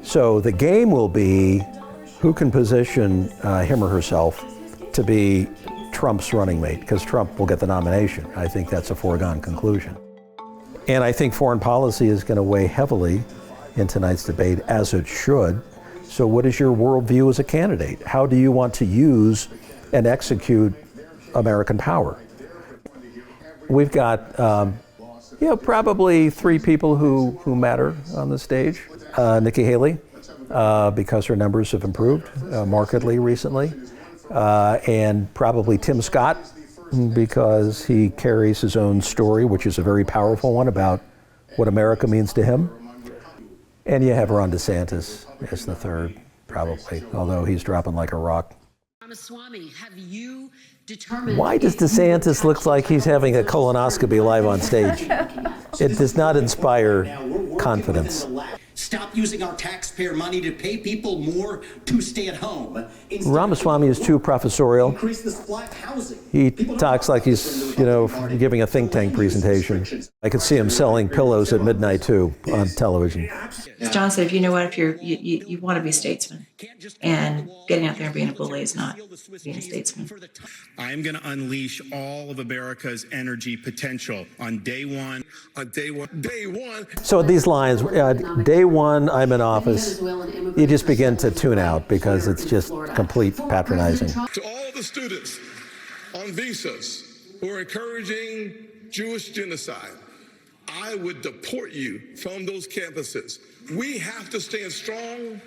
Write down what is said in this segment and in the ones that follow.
So the game will be who can position him or herself to be Trump's running mate, because Trump will get the nomination. I think that's a foregone conclusion. And I think foreign policy is going to weigh heavily in tonight's debate, as it should. So what is your worldview as a candidate? How do you want to use and execute American power? We've got probably three people who matter on the stage. Nikki Haley, because her numbers have improved markedly recently. And probably Tim Scott, because he carries his own story, which is a very powerful one about what America means to him. And you have Ron DeSantis as the third, probably, although he's dropping like a rock. Have you determined? Why does DeSantis look like he's having a colonoscopy live on stage? It does not inspire confidence. Stop using our taxpayer money to pay people more to stay at home. Ramaswamy is too professorial. Increase the supply of housing. He talks like he's, giving a think tank presentation. I could see him selling pillows at midnight too on television. As John said, if you want to be a statesman, and getting out there and being a bully is not being a statesman. I'm going to unleash all of America's energy potential on day one. So these lines, day one, I'm in office, you just begin to tune out because it's just complete patronizing. To all the students on visas who are encouraging Jewish genocide, I would deport you from those campuses. We have to stand strong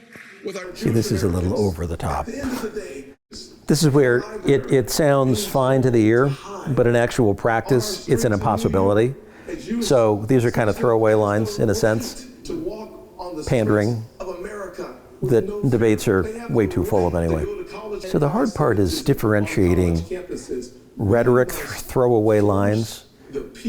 with our Jewish. See, this is a little over the top. This is where it sounds fine to the ear, but in actual practice, it's an impossibility. So these are kind of throwaway lines, in a sense, pandering, that debates are way too full of anyway. So the hard part is differentiating rhetoric, throwaway lines,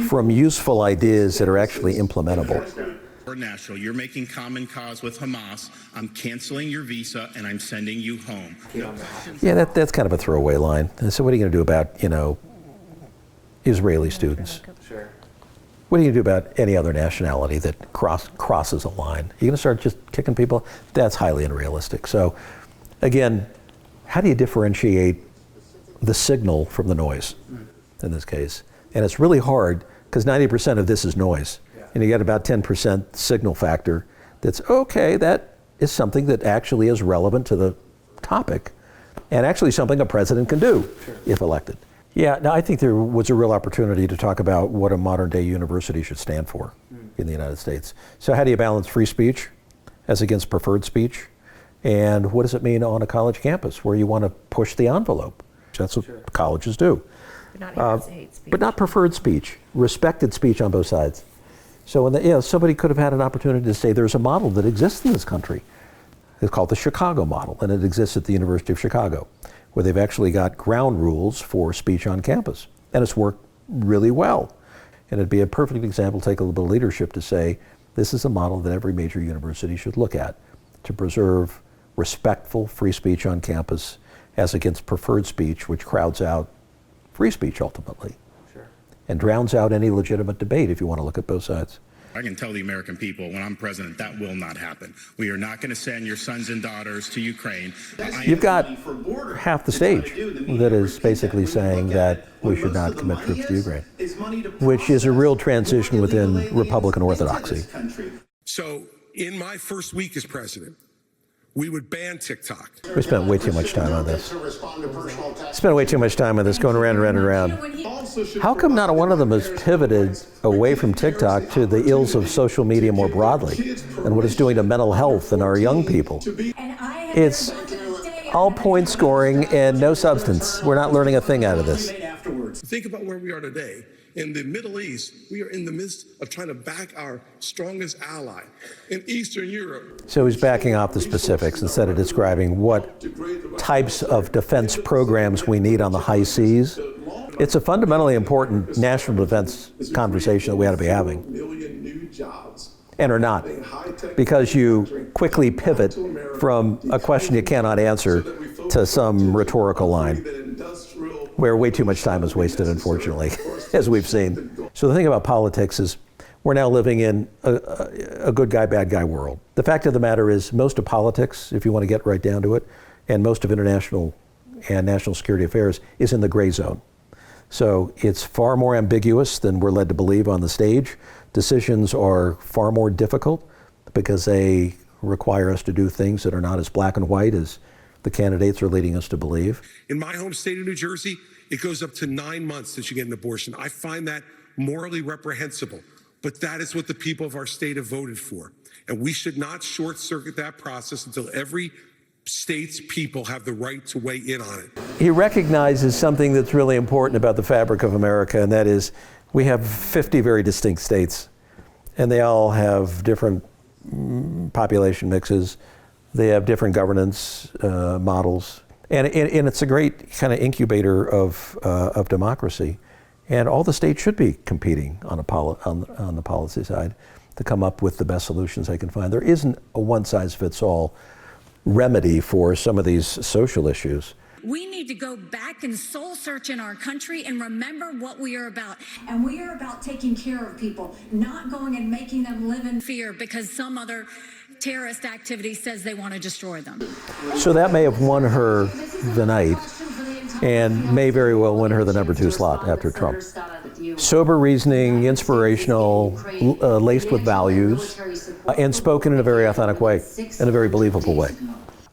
from useful ideas that are actually implementable. National, you're making common cause with Hamas. I'm canceling your visa and I'm sending you home. Yeah, that's kind of a throwaway line. So what are you going to do about, Israeli students? Sure. What are you going to do about any other nationality that crosses a line? You're going to start just kicking people? That's highly unrealistic. So again, how do you differentiate the signal from the noise in this case? And it's really hard because 90% of this is noise. And you get about 10% signal factor that's okay, that is something that actually is relevant to the topic and actually something a president can do if elected. Yeah, now I think there was a real opportunity to talk about what a modern day university should stand for in the United States. So how do you balance free speech as against preferred speech? And what does it mean on a college campus where you want to push the envelope? That's what colleges do. But not hate speech. But not preferred speech, respected speech on both sides. So when somebody could have had an opportunity to say there's a model that exists in this country. It's called the Chicago model, and it exists at the University of Chicago, where they've actually got ground rules for speech on campus. And it's worked really well. And it'd be a perfect example, take a little bit of leadership to say, this is a model that every major university should look at to preserve respectful free speech on campus as against preferred speech, which crowds out free speech ultimately. And drowns out any legitimate debate if you want to look at both sides. I can tell the American people when I'm president that will not happen. We are not going to send your sons and daughters to Ukraine. You've got half the stage that is basically saying that we should not commit troops to Ukraine, which is a real transition within Republican orthodoxy. So in my first week as president, we would ban TikTok. We spent way too much time on this. Spent way too much time on this, going around and around and around. How come not one of them has pivoted away from TikTok to the ills of social media more broadly and what it's doing to mental health and our young people? It's all point scoring and no substance. We're not learning a thing out of this. Think about where we are today. In the Middle East, we are in the midst of trying to back our strongest ally in Eastern Europe. So he's backing off the specifics instead of describing what types of defense programs we need on the high seas. It's a fundamentally important national defense conversation that we ought to be having. And are not, because you quickly pivot from a question you cannot answer to some rhetorical line, where way too much time is wasted, unfortunately, as we've seen. So the thing about politics is we're now living in a good guy, bad guy world. The fact of the matter is most of politics, if you want to get right down to it, and most of international and national security affairs is in the gray zone. So it's far more ambiguous than we're led to believe on the stage. Decisions are far more difficult because they require us to do things that are not as black and white as the candidates are leading us to believe. In my home state of New Jersey, it goes up to 9 months that you get an abortion. I find that morally reprehensible, but that is what the people of our state have voted for. And we should not short circuit that process until every state's people have the right to weigh in on it. He recognizes something that's really important about the fabric of America, and that is we have 50 very distinct states, and they all have different population mixes. They have different governance models, and it's a great kind of incubator of democracy. And all the states should be competing on the policy side to come up with the best solutions they can find. There isn't a one-size-fits-all remedy for some of these social issues. We need to go back and soul search in our country and remember what we are about. And we are about taking care of people, not going and making them live in fear because some other terrorist activity says they want to destroy them. So that may have won her the night and may very well win her the number 2 slot after Trump. Sober reasoning, inspirational, laced with values, and spoken in a very authentic way, in a very believable way.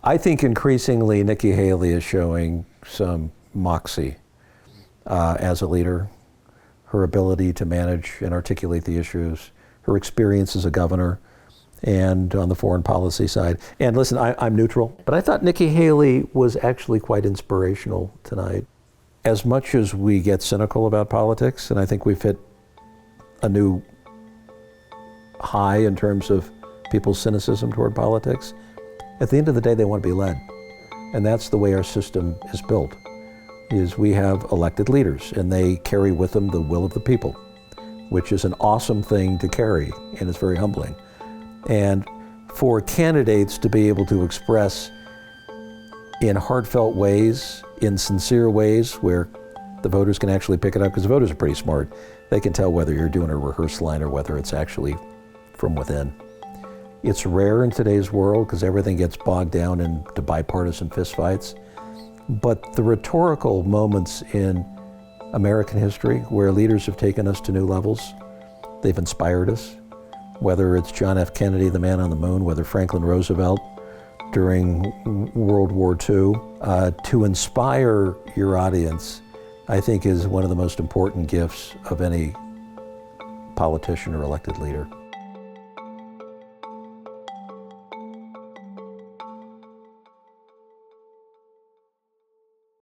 I think increasingly Nikki Haley is showing some moxie as a leader, her ability to manage and articulate the issues, her experience as a governor, and on the foreign policy side. And listen, I'm neutral, but I thought Nikki Haley was actually quite inspirational tonight. As much as we get cynical about politics, and I think we've hit a new high in terms of people's cynicism toward politics, at the end of the day, they want to be led. And that's the way our system is built, is we have elected leaders, and they carry with them the will of the people, which is an awesome thing to carry, and it's very humbling. And for candidates to be able to express in heartfelt ways, in sincere ways, where the voters can actually pick it up, because the voters are pretty smart. They can tell whether you're doing a rehearsed line or whether it's actually from within. It's rare in today's world because everything gets bogged down into bipartisan fistfights. But the rhetorical moments in American history where leaders have taken us to new levels, they've inspired us, whether it's John F. Kennedy, the man on the moon, whether Franklin Roosevelt during World War II, to inspire your audience, I think is one of the most important gifts of any politician or elected leader.